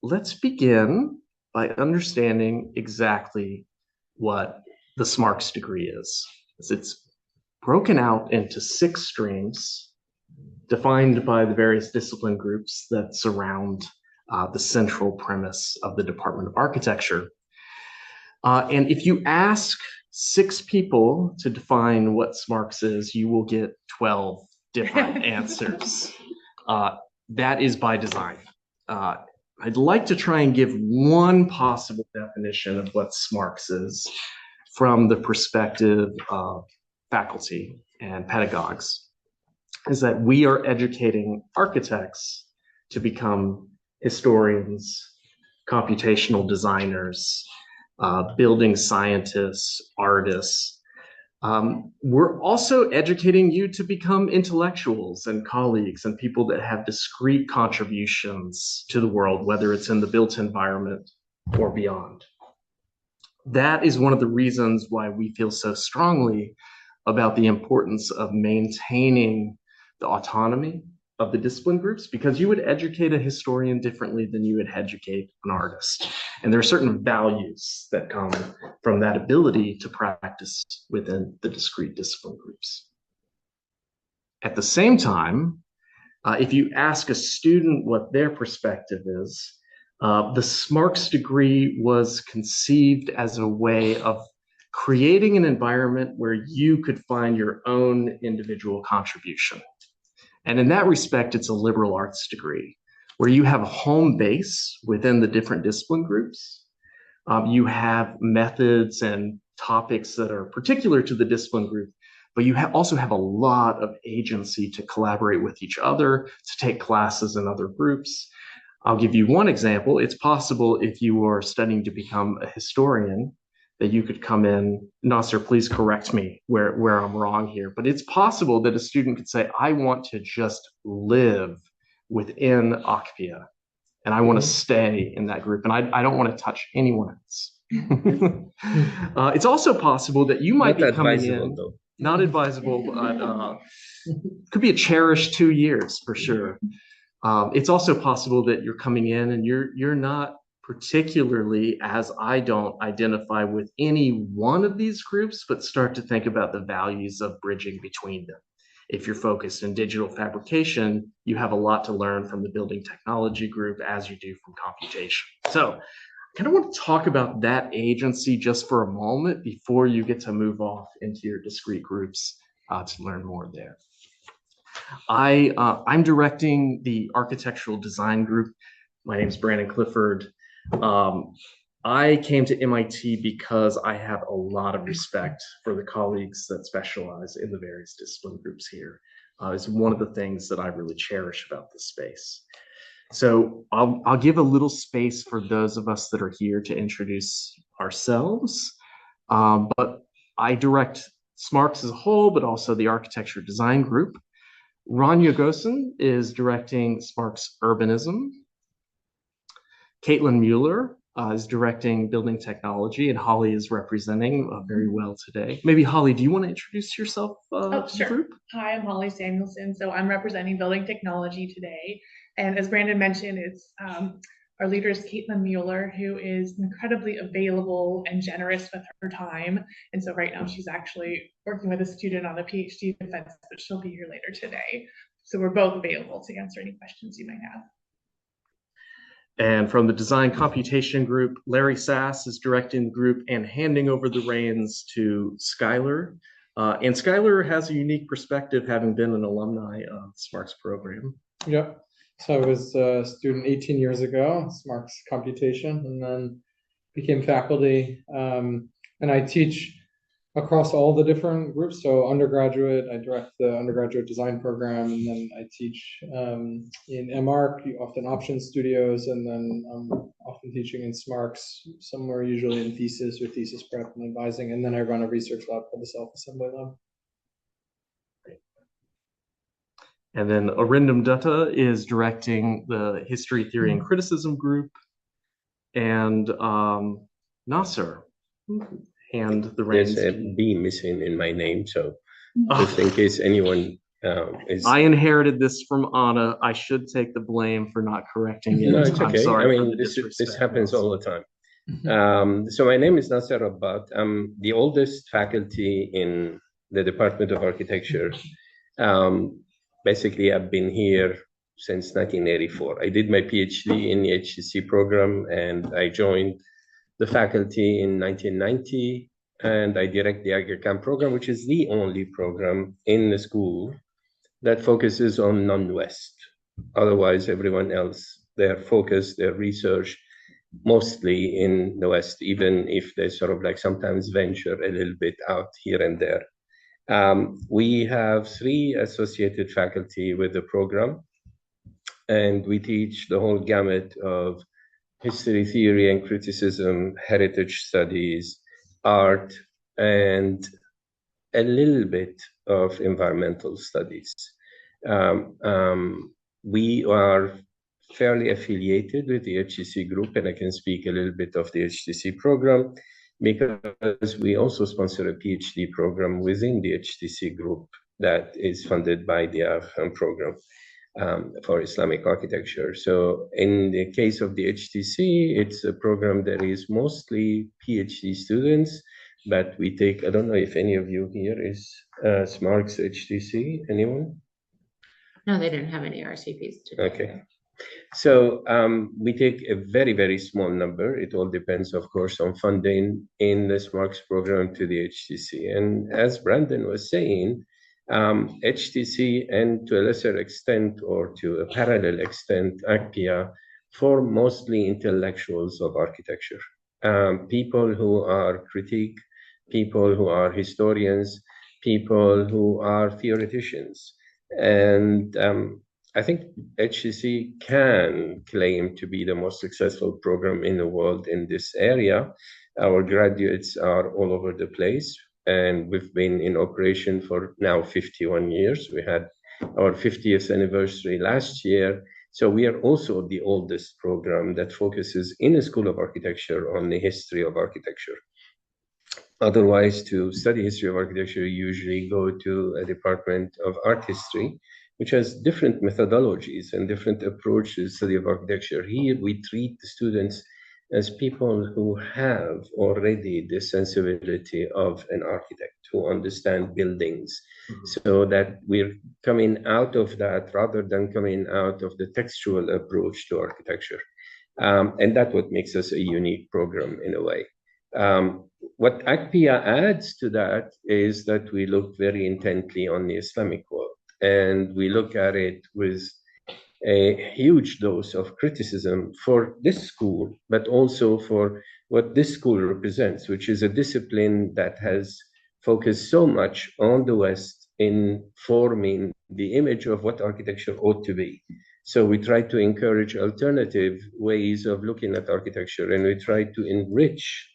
Let's begin by understanding exactly what the SMArchs degree is. It's broken out into 6 streams defined by the various discipline groups that surround the central premise of the Department of Architecture. And if you ask 6 people to define what SMArchs is, you will get 12 different answers. That is by design. I'd like to try and give one possible definition of what SMArchs is from the perspective of faculty and pedagogues, is that we are educating architects to become historians, computational designers, building scientists, artists. We're also educating you to become intellectuals and colleagues and people that have discrete contributions to the world, whether it's in the built environment or beyond. That is one of the reasons why we feel so strongly about the importance of maintaining the autonomy of the discipline groups, because you would educate a historian differently than you would educate an artist. And there are certain values that come from that ability to practice within the discrete discipline groups. At the same time, if you ask a student what their perspective is, the SMArchs degree was conceived as a way of creating an environment where you could find your own individual contribution. And in that respect, it's a liberal arts degree where you have a home base within the different discipline groups. You have methods and topics that are particular to the discipline group, but you also have a lot of agency to collaborate with each other, to take classes in other groups. I'll give you one example. It's possible if you are studying to become a historian that you could come in. Nasser, please correct me where I'm wrong here, but it's possible that a student could say, I want to just live within AKPIA and I want to stay in that group and I don't want to touch anyone else. It's also possible that you might be coming in, not advisable, but could be a cherished 2 years for sure. It's also possible that you're coming in and you're not particularly, as I don't identify with any one of these groups, but start to think about the values of bridging between them. If you're focused in digital fabrication, you have a lot to learn from the building technology group as you do from computation. So I kind of want to talk about that agency just for a moment before you get to move off into your discrete groups to learn more there. I'm directing the architectural design group. My name is Brandon Clifford. I came to MIT because I have a lot of respect for the colleagues that specialize in the various discipline groups here. It's one of the things that I really cherish about this space. So I'll give a little space for those of us that are here to introduce ourselves. But I direct SMArchs as a whole, but also the architecture design group. Rania Gosen is directing SMArchs Urbanism. Caitlin Mueller is directing Building Technology, and Holly is representing very well today. Maybe Holly, do you want to introduce yourself to the group? Hi, I'm Holly Samuelson. So I'm representing Building Technology today. And as Brandon mentioned, it's our leader is Caitlin Mueller, who is incredibly available and generous with her time. And so right now she's actually working with a student on a PhD defense, but she'll be here later today. So we're both available to answer any questions you might have. And from the design computation group, Larry Sass is directing the group and handing over the reins to Skylar. And Skylar has a unique perspective, having been an alumni of the SMArchs program. Yep. So I was a student 18 years ago, SMArchs computation, and then became faculty. And I teach across all the different groups. So undergraduate, I direct the undergraduate design program, and then I teach in SMArch, often option studios, and then I'm often teaching in SMArchs, somewhere usually in Thesis or Thesis prep and advising, and then I run a research lab called the Self-Assembly Lab. And then Arindam Dutta is directing the History, Theory, and Criticism group, and Nasser hand the reins. There's a B missing in my name, so just in case anyone I inherited this from Anna. I should take the blame for not correcting it. No, it's I'm okay. sorry I mean, for the this happens disrespect. all the time. So my name is Nasser Rabbat. I'm the oldest faculty in the Department of Architecture. Basically, I've been here since 1984. I did my PhD in the HTC program, and I joined the faculty in 1990, and I direct the AKPIA program, which is the only program in the school that focuses on non-West. Otherwise, everyone else, their focus, their research, mostly in the West, even if they sort of like sometimes venture a little bit out here and there. We have 3 associated faculty with the program, and we teach the whole gamut of history, theory, and criticism, heritage studies, art, and a little bit of environmental studies. We are fairly affiliated with the HTC group, and I can speak a little bit of the HTC program because we also sponsor a PhD program within the HTC group that is funded by the AFM program for Islamic architecture. So in the case of the HTC, it's a program that is mostly PhD students, but we take, I don't know if any of you here is SMArchs HTC, anyone? No, they didn't have any RCPs today. Okay. So we take a very, very small number. It all depends, of course, on funding in the SMArchs program to the HTC. And as Brandon was saying, HTC and to a lesser extent or to a parallel extent, AKPIA, for mostly intellectuals of architecture. People who are critique, people who are historians, people who are theoreticians. And I think HTC can claim to be the most successful program in the world in this area. Our graduates are all over the place, and we've been in operation for now 51 years. We had our 50th anniversary last year. So we are also the oldest program that focuses in the School of Architecture on the history of architecture. Otherwise, to study history of architecture, you usually go to a department of art history, which has different methodologies and different approaches to the study of architecture. Here, we treat the students as people who have already the sensibility of an architect, who understand buildings, so that we're coming out of that rather than coming out of the textual approach to architecture. And that's what makes us a unique program in a way. What AKPIA adds to that is that we look very intently on the Islamic world. And we look at it with a huge dose of criticism for this school, but also for what this school represents, which is a discipline that has focused so much on the West in forming the image of what architecture ought to be. So we try to encourage alternative ways of looking at architecture, and we try to enrich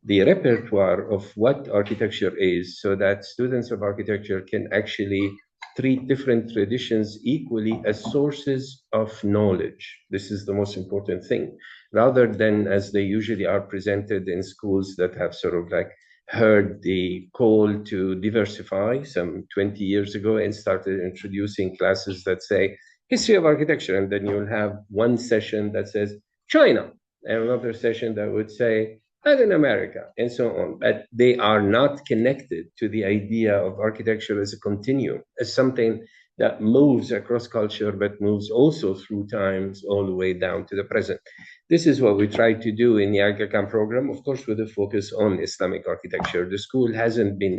the repertoire of what architecture is so that students of architecture can actually treat different traditions equally as sources of knowledge. This is the most important thing, rather than as they usually are presented in schools that have sort of like heard the call to diversify some 20 years ago and started introducing classes that say history of architecture, and then you'll have one session that says China, and another session that would say Latin America, and so on. But they are not connected to the idea of architecture as a continuum, as something that moves across culture, but moves also through times all the way down to the present. This is what we try to do in the AKPIA program, of course, with a focus on Islamic architecture. The school hasn't been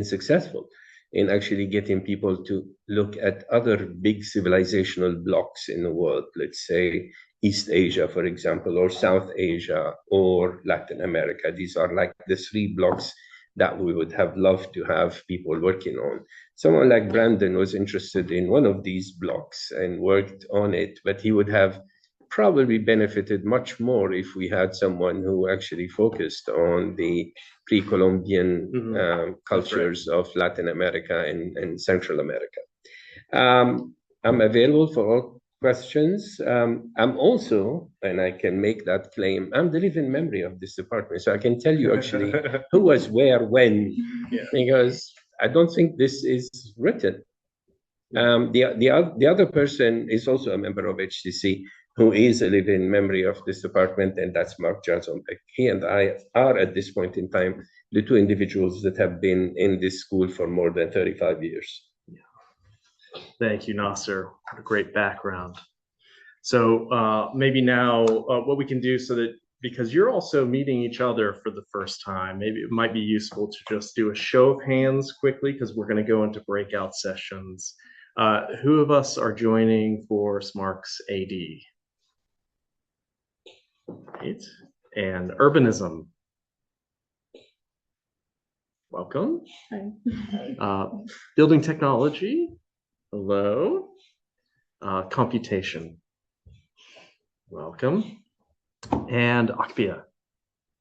successful in actually getting people to look at other big civilizational blocks in the world, let's say East Asia, for example, or South Asia, or Latin America. These are like the 3 blocks that we would have loved to have people working on. Someone like Brandon was interested in one of these blocks and worked on it, but he would have probably benefited much more if we had someone who actually focused on the pre-Columbian cultures of Latin America and Central America. I'm available for all questions. I'm also, and I can make that claim, I'm the living memory of this department. So I can tell you actually who was where when, because I don't think this is written. The other person is also a member of HTC, who is a living memory of this department, and that's Mark Johnson. He and I are, at this point in time, the two individuals that have been in this school for more than 35 years. Thank you, Nasser. What a great background. So maybe now what we can do so that, because you're also meeting each other for the first time, maybe it might be useful to just do a show of hands quickly, because we're going to go into breakout sessions. Who of us are joining for SMArchs AD? Right. And urbanism. Welcome. Hi. Building technology. Hello. Computation. Welcome. And AKPIA.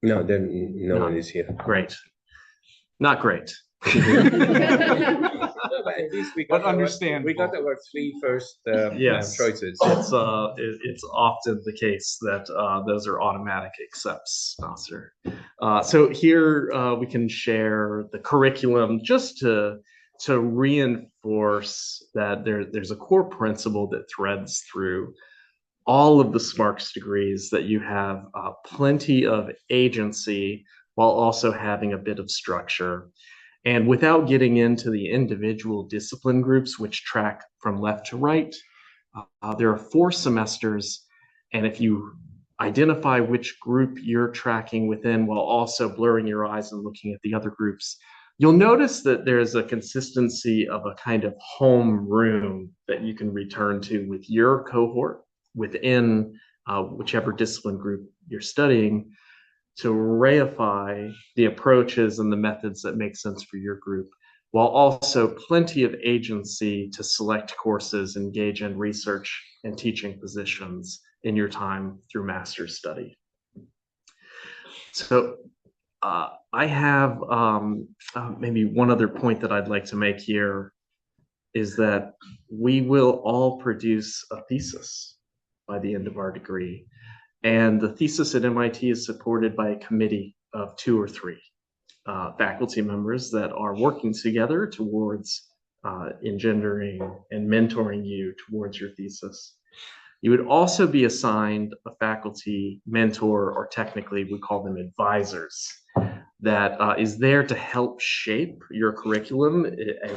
No, then no one is here. Great. Not great. No, but at least we got our three first Yes. choices. It's often the case that those are automatic accepts, Nasser. So here we can share the curriculum just to reinforce that there's a core principle that threads through all of the SMArchs degrees, that you have plenty of agency while also having a bit of structure. And without getting into the individual discipline groups, which track from left to right, there are 4 semesters. And if you identify which group you're tracking within while also blurring your eyes and looking at the other groups, you'll notice that there's a consistency of a kind of home room that you can return to with your cohort within whichever discipline group you're studying, to reify the approaches and the methods that make sense for your group, while also plenty of agency to select courses, engage in research and teaching positions in your time through master's study. So I have maybe one other point that I'd like to make here is that we will all produce a thesis by the end of our degree. And the thesis at MIT is supported by a committee of 2 or 3 faculty members that are working together towards engendering and mentoring you towards your thesis. You would also be assigned a faculty mentor, or technically we call them advisors, that is there to help shape your curriculum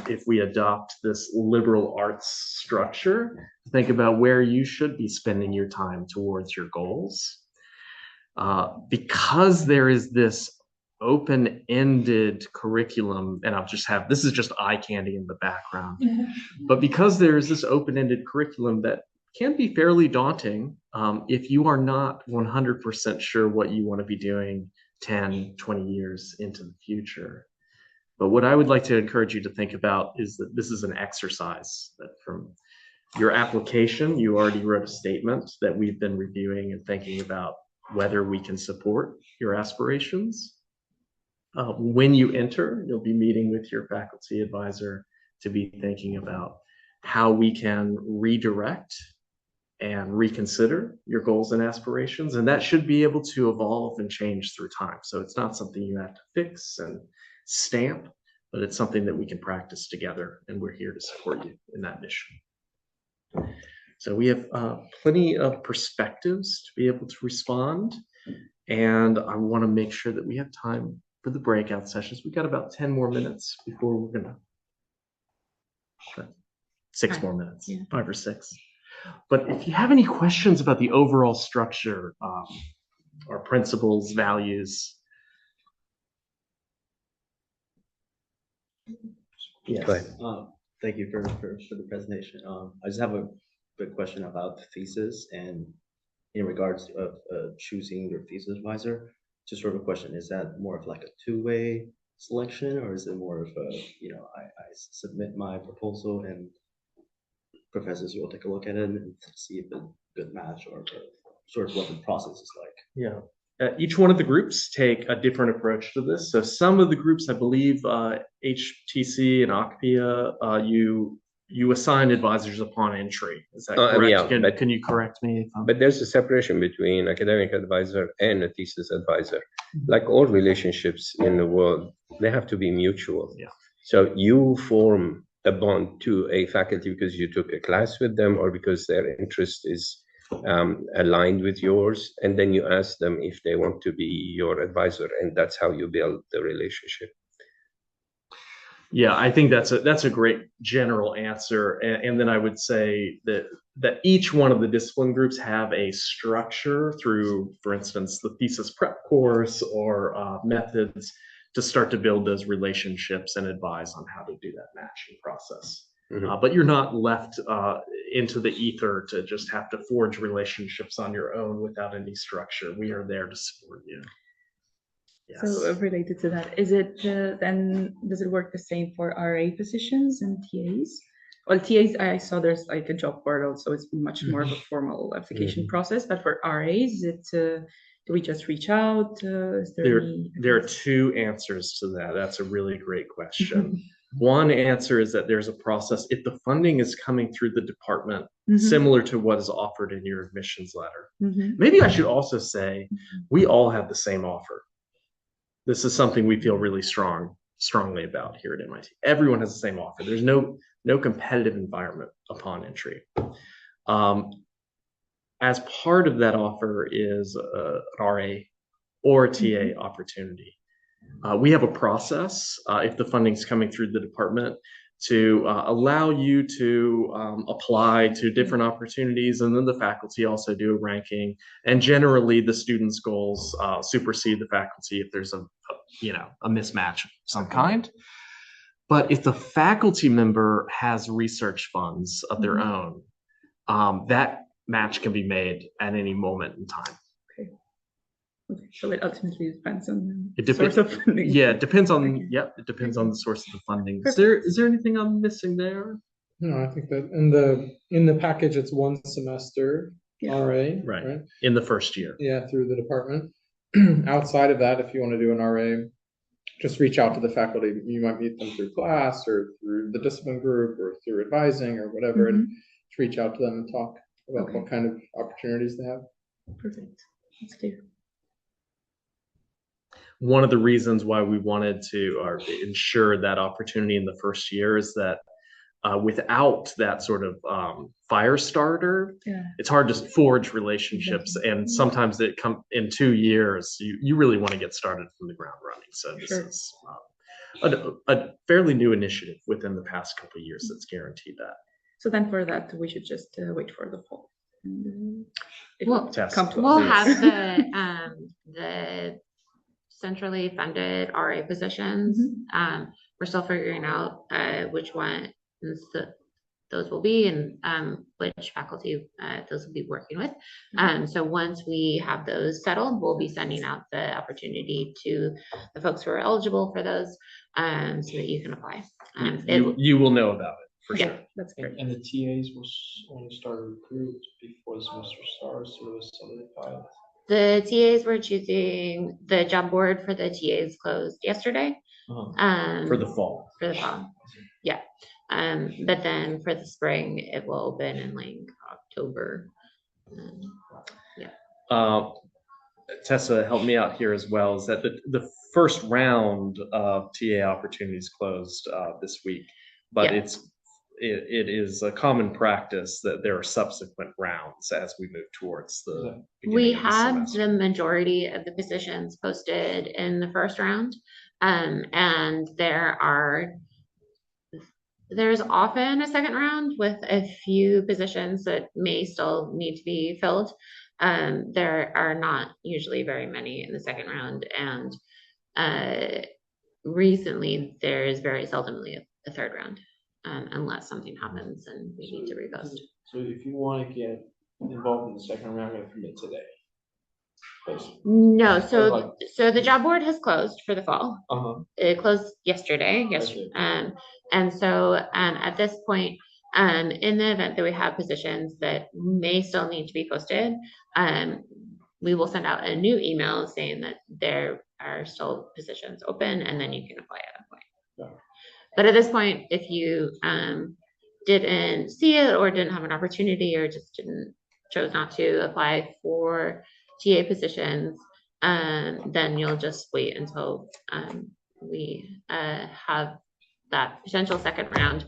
if we adopt this liberal arts structure. Think about where you should be spending your time towards your goals. Because there is this open-ended curriculum, and I'll just have, this is just eye candy in the background, but because there is this open-ended curriculum that can be fairly daunting if you are not 100% sure what you want to be doing 10, 20 years into the future. But what I would like to encourage you to think about is that this is an exercise that from your application, you already wrote a statement that we've been reviewing and thinking about whether we can support your aspirations. When you enter, you'll be meeting with your faculty advisor to be thinking about how we can redirect and reconsider your goals and aspirations. And that should be able to evolve and change through time. So it's not something you have to fix and stamp, but it's something that we can practice together. And we're here to support you in that mission. So we have plenty of perspectives to be able to respond. And I want to make sure that we have time for the breakout sessions. We've got about 10 more minutes before we're going to, 6 more minutes, yeah. 5 or 6. But if you have any questions about the overall structure, or principles, values. Yes. Thank you for the presentation. I just have a quick question about the thesis, and in regards of choosing your thesis advisor. Just sort of a question: is that more of like a two-way selection, or is it more of a, I submit my proposal and professors will take a look at it and see if it's a good match, or sort of what the process is like? Yeah. Each one of the groups take a different approach to this. So some of the groups, I believe, HTC and AKPIA, you assign advisors upon entry. Is that correct? Yeah, can you correct me? But there's a separation between academic advisor and a thesis advisor. Like all relationships in the world, they have to be mutual. Yeah. So you form a bond to a faculty because you took a class with them or because their interest is aligned with yours, and then you ask them if they want to be your advisor, and that's how you build the relationship. Yeah, I think that's a great general answer, and then I would say that each one of the discipline groups have a structure through, for instance, the thesis prep course or methods to start to build those relationships and advise on how to do that matching process. But you're not left into the ether to just have to forge relationships on your own without any structure. We are there to support you. Yes. So related to that, is it then does it work the same for RA positions and TAs? Well, TAs, I saw there's like a job portal, so it's much more of a formal application process. But for RAs, do we just reach out? Is There are two answers to that. That's a really great question. One answer is that there's a process. If the funding is coming through the department, similar to what is offered in your admissions letter. Maybe I should also say we all have the same offer. This is something we feel really strongly about here at MIT. Everyone has the same offer. There's no competitive environment upon entry. As part of that offer is an RA or a TA opportunity. We have a process, if the funding's coming through the department, to allow you to apply to different opportunities, and then the faculty also do a ranking, and generally the students' goals supersede the faculty if there's a mismatch of some kind. But if the faculty member has research funds of their own, that match can be made at any moment in time. Okay, so it ultimately depends on the source of funding. Yeah, it depends on it depends on the source of the funding. Is there anything I'm missing there? No, I think that in the package it's 1 semester RA, right? In the first year. Yeah, through the department. Outside of that, if you want to do an RA, just reach out to the faculty. You might meet them through class or through the discipline group or through advising or whatever, and just reach out to them and talk about what kind of opportunities they have. Perfect. That's clear. One of the reasons why we wanted to ensure that opportunity in the first year is that without that sort of fire starter, it's hard to forge relationships. And sometimes it comes in 2 years, you really want to get started from the ground running. So this is a fairly new initiative within the past couple of years that's guaranteed that. So then for that, we should just wait for the fall. We'll have the centrally funded RA positions. We're still figuring out which ones those will be and which faculty those will be working with. So once we have those settled, we'll be sending out the opportunity to the folks who are eligible for those so that you can apply. You will know about it for sure. That's great. And the TAs will only start to recruit before the semester starts, or was solidified? The TAs were choosing, the job board for the TAs closed yesterday. For the fall. For the fall, yeah. But then for the spring, it will open in like October. Tessa, help me out here as well, is that the first round of TA opportunities closed this week, but it is a common practice that there are subsequent rounds as we move towards the we have the majority of the positions posted in the first round, and there's often a second round with a few positions that may still need to be filled. There are not usually very many in the second round, and recently there is very seldomly a third round. Unless something happens and we need to repost. So if you want to get involved in the second round, you have to commit today. Basically. No, so the job board has closed for the fall. It closed yesterday. And so at this point, in the event that we have positions that may still need to be posted, we will send out a new email saying that there are still positions open, and then you can apply at that point. But at this point, if you didn't see it or didn't have an opportunity or just chose not to apply for TA positions, then you'll just wait until we have that potential second round.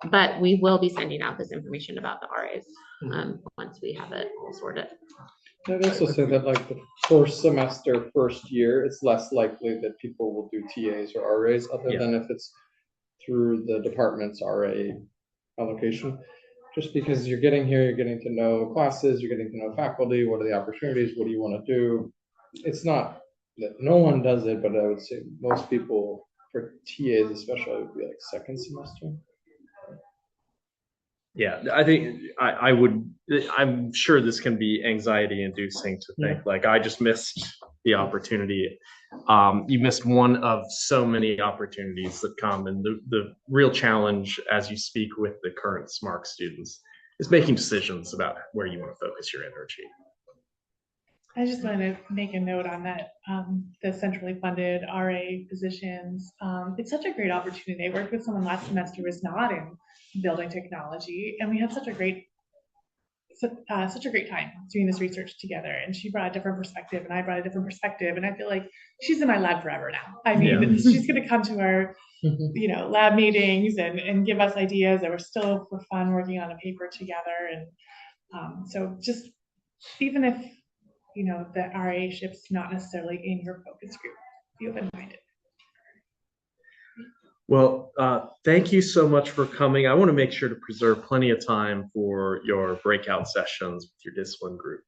But we will be sending out this information about the RAs once we have it all sorted. I'd also say that like the first semester, first year, it's less likely that people will do TAs or RAs other than if it's through the department's RA allocation. Just because you're getting here, you're getting to know classes, you're getting to know faculty, what are the opportunities, what do you want to do? It's not that no one does it, but I would say most people for TAs especially would be like second semester. Yeah, I think I'm sure this can be anxiety inducing to think like I just missed the opportunity. You missed one of so many opportunities that come, and the real challenge as you speak with the current SMArch students is making decisions about where you want to focus your energy. I just wanted to make a note on that, the centrally funded RA positions. It's such a great opportunity. I worked with someone last semester who was not in building technology, and we had such a great time doing this research together. And she brought a different perspective, and I brought a different perspective, and I feel like she's in my lab forever now. I mean, she's going to come to our, lab meetings and give us ideas that we're still for fun working on a paper together. And so just even if the RA ship's not necessarily in your focus group, be open-minded. Well, thank you so much for coming. I want to make sure to preserve plenty of time for your breakout sessions with your discipline group.